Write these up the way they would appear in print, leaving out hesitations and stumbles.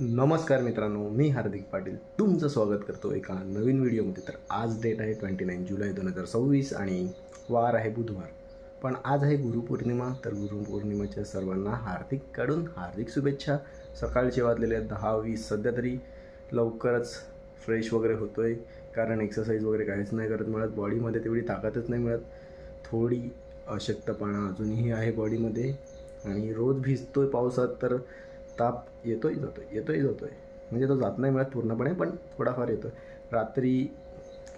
नमस्कार मित्रांनो, मी हार्दिक पाटील तुमचं स्वागत करतो एका नवीन व्हिडिओमध्ये. तर आज डेट आहे 29 जुलै 2026 आणि वार आहे बुधवार. पण आज आहे गुरुपौर्णिमा. तर गुरुपौर्णिमेच्या सर्वांना हार्दिक शुभेच्छा. सकाळचे वाजलेले 10:20. सध्या तरी लवकरच फ्रेश वगैरे होतो आहे, कारण एक्सरसाइज वगैरे काहीच नाही करत मिळत. बॉडीमध्ये तेवढी ताकदच नाही मिळत. थोडी अशक्तपणा अजूनही आहे बॉडीमध्ये आणि रोज भिजतो आहे पावसात. तर ताप येतोय जातोय म्हणजे तो जात नाही मिळत पूर्णपणे, पण थोडाफार येतोय. रात्री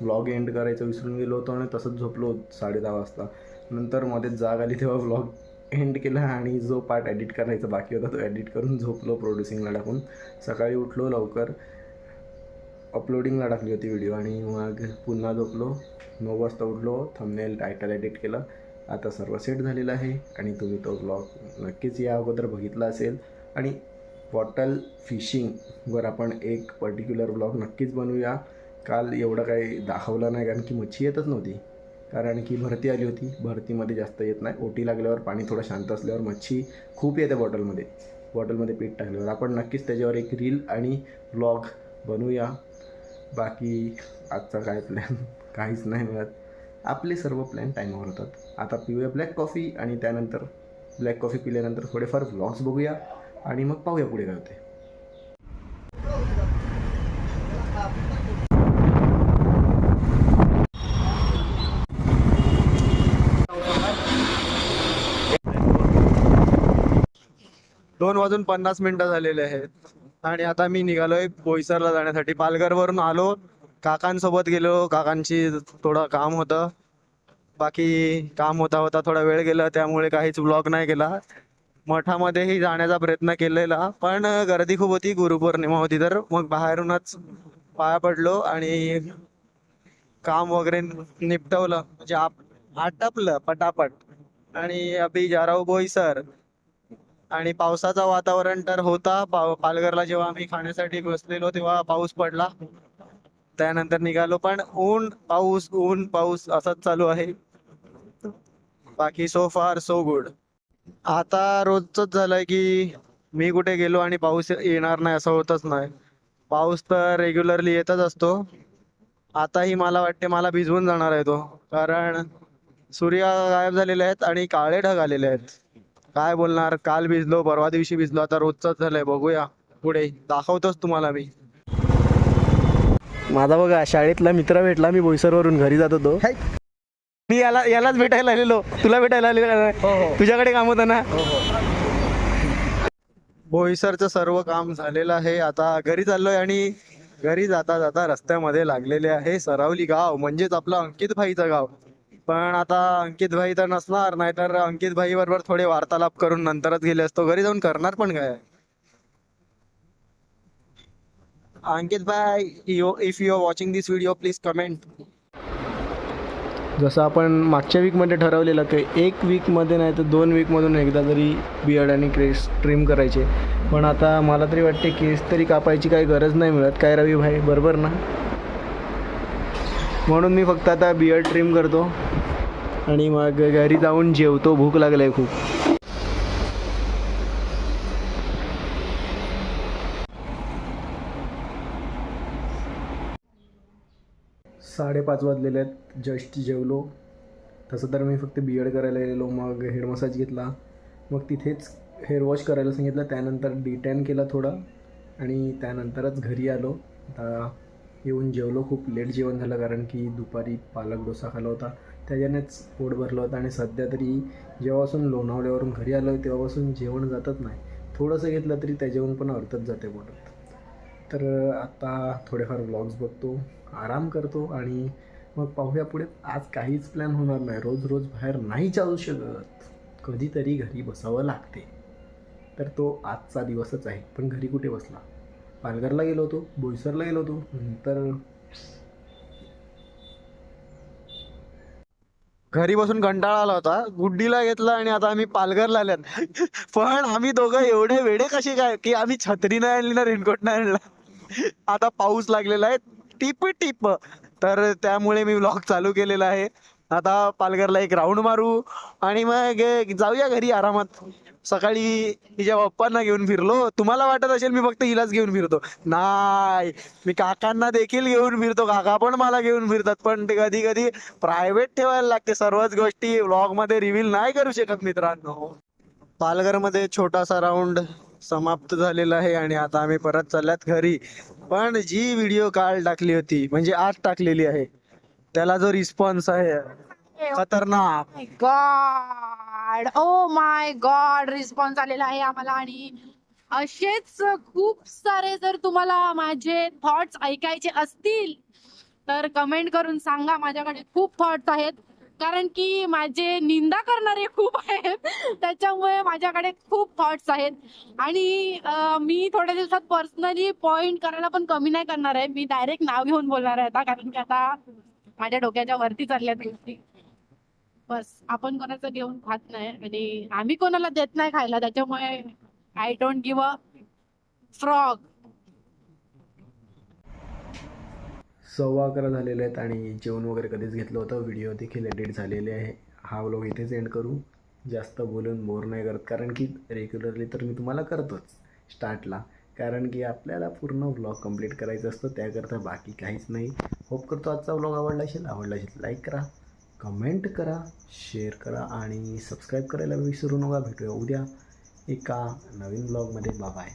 व्लॉग एंड करायचं विसरून गेलो होतो आणि तसंच झोपलो 10:30 वाजता. नंतर मध्येच जाग आली तेव्हा व्लॉग एंड केला आणि जो पार्ट एडिट करायचा बाकी होता तो एडिट करून झोपलो प्रोड्युसिंगला टाकून. सकाळी उठलो लवकर, अपलोडिंगला टाकली होती व्हिडिओ आणि मग पुन्हा झोपलो. 9 वाजता उठलो, थंबनेल टायटल एडिट केलं. आता सर्व सेट झालेलं आहे आणि तुम्ही तो व्लॉग नक्कीच या अगोदर बघितला असेल. आणि बॉटल फिशिंगवर आपण एक पर्टिक्युलर ब्लॉग नक्कीच बनवूया. काल एवढं काही दाखवलं नाही कारण की मच्छी येतच नव्हती, कारण की भरती आली होती. भरतीमध्ये जास्त येत नाही. ओटी लागल्यावर पाणी थोडं शांत असल्यावर मच्छी खूप येते बॉटलमध्ये पीठ टाकल्यावर. आपण नक्कीच त्याच्यावर एक रील आणि ब्लॉग बनवूया. बाकी आजचा काय प्लॅन काहीच नाही मिळत. आपले सर्व प्लॅन टाईमावर होतात. आता पिऊया ब्लॅक कॉफी आणि त्यानंतर ब्लॅक कॉफी पिल्यानंतर थोडेफार व्लॉग्स बघूया आणि मग पाहूया पुढे काय होते. 2:50 झालेले आहेत आणि आता मी निघालोय बोईसरला जाण्यासाठी. पालघरवरून आलो, काकांसोबत गेलो. काकांची थोडं काम होतं, बाकी काम होता थोडा वेळ गेला, त्यामुळे काहीच व्लॉग नाही केला. मठामध्येही जाण्याचा प्रयत्न केलेला, पण गर्दी खूप होती. गुरुपौर्णिमा होती, तर मग बाहेरूनच पाया पडलो आणि काम वगैरे निपटवलं, म्हणजे आटपलं पटापट. आणि अभि जा रहा हूं बोईसर. आणि पावसाचं वातावरण तर होता. पालघरला जेव्हा आम्ही खाण्यासाठी बसलेलो तेव्हा पाऊस पडला. त्यानंतर निघालो, पण ऊन पाऊस असंच चालू आहे. बाकी सो फार सो गुड. आता रोजच झालंय की मी कुठे गेलो आणि पाऊस येणार नाही असं होतच नाही. पाऊस तर रेग्युलरली येतच असतो. आताही मला वाटते मला भिजवून जाणार आहे तो, कारण सूर्य गायब झालेले आहेत आणि काळे ढग आलेले आहेत. काय बोलणार, काल भिजलो, परवा दिवशी भिजलो, आता रोजच झालंय. बघूया पुढे, दाखवतोच तुम्हाला मी. माझा बघा शाळेतला मित्र भेटला. मी बोईसरवरून घरी जात होतो. मी यालाच भेटायला आलेलो. तुला भेटायला आलेलो. तुझ्याकडे काम होतं ना. बोईसरचं सर्व काम झालेलं आहे. आता घरी चाललोय आणि घरी जाता जाता रस्त्यामध्ये लागलेले आहे सरावली गाव, म्हणजेच आपलं अंकित भाईचं गाव. पण आता अंकित भाई तर नसणार, नाहीतर अंकित भाई बरोबर थोडे वार्तालाप करून नंतरच गेले असतो. घरी जाऊन करणार पण काय. अंकित भाई, if you are watching this video please comment. जसं आपण मागच्या वीकमध्ये ठरवलेलं ते 1 वीकमध्ये नाही तर 2 वीकमधून एकदा तरी बियर्ड आणि केस ट्रिम करायचे. पण आता मला तरी वाटते केस तरी कापायची काही गरज नाही मिळत. काय रवी भाई, बरोबर ना? म्हणून मी फक्त आता बियर्ड ट्रिम करतो आणि मग घरी जाऊन जेवतो. भूक लागली आहे खूप. साडेपाच वाजलेले आहेत. जस्ट जेवलो. तसं तर मी फक्त बियर्ड करायला गेलेलो, मग हेड मसाज घेतला, मग तिथेच हेअर वॉश करायला सांगितलं. त्यानंतर डिटॅन केला थोडा आणि त्यानंतरच घरी आलो. आता येऊन जेवलो. खूप लेट जेवण झालं कारण की दुपारी पालक डोसा खाल्ला होता, त्याच्यानेच पोट भरलं होतं. आणि सध्या तरी जेव्हापासून लोणावळ्यावरून घरी आलो आहे तेव्हापासून जेवण जातच नाही. थोडंसं घेतलं तरी त्याच्याहून पण अर्थच जाते पोटात. तर आता थोडेफार व्लॉग्स बघतो, आराम करतो आणि मग पाहूया पुढे. आज काहीच प्लॅन होणार नाही. रोज बाहेर नाही जाऊ शकत. कधीतरी घरी बसावं लागते. तर तो आजचा दिवसच आहे. पण घरी कुठे बसला. पालघरला गेलो होतो, बोईसरला गेलो होतो, नंतर घरी बसून कंटाळा आला होता. गुड्डीला घेतला आणि आता आम्ही पालघरला आल्यात. पण आम्ही दोघं एवढे वेडे कसे काय की आम्ही छत्री नाही आणली ना रेनकोट नाही आणला. आता पाऊस लागलेला आहे टिप. तर त्यामुळे मी व्लॉग चालू केलेला आहे. आता पालघरला एक राऊंड मारू आणि मग जाऊया घरी आरामात. सकाळी हिच्या पप्पांना घेऊन फिरलो. तुम्हाला वाटत असेल मी फक्त हिलाच घेऊन फिरतो. नाही, मी काकांना देखील घेऊन फिरतो. काका पण मला घेऊन फिरतात. पण ते कधी कधी प्रायव्हेट ठेवायला लागते. सर्वच गोष्टी व्लॉग मध्ये रिव्हील नाही करू शकत मित्रांनो. पालघरमध्ये छोटासा राऊंड समाप्त झालेला आहे आणि आता आम्ही परत चालल्यात घरी. पण जी व्हिडिओ काल टाकली होती, म्हणजे आज टाकलेली आहे, त्याला जो रिस्पॉन्स आहे खतरनाक. God, oh my God, response आलेला आहे आम्हाला. आणि असेच खूप सारे जर तुम्हाला माझे थॉट्स ऐकायचे असतील तर कमेंट करून सांगा. माझ्याकडे खूप थॉट्स आहेत, कारण की माझे निंदा करणारे खूप आहेत, त्याच्यामुळे माझ्याकडे खूप थॉट्स आहेत. आणि मी थोड्या दिवसात पर्सनली पॉइंट करायला पण कमी नाही करणार आहे. मी डायरेक्ट नाव घेऊन बोलणार आहे आता, कारण की आता माझ्या डोक्याच्या वरती चालल्यात गोष्टी. बस, आपण कोणाचं घेऊन खात नाही आणि आम्ही कोणाला देत नाही खायला, त्याच्यामुळे I don't give a frog. 11:15 झालेले आहेत आणि जेवण वगैरे कधीच घेतलं होतं. व्हिडिओ देखील एडिट झालेले आहे. हा व्लॉग इथेच एंड करू. जास्त बोलून बोर नाही करत, कारण की रेग्युलरली तर मी तुम्हाला करतोच स्टार्टला, कारण की आपल्याला पूर्ण व्लॉग कंप्लीट करायचं असतं, त्याकरता बाकी काहीच नाही. होप करतो आजचा व्लॉग आवडला असेल लाईक करा, कमेंट करा, शेअर करा आणि सबस्क्राईब करायला विसरू नका. भेटूया उद्या एका नवीन व्लॉगमध्ये. बाय.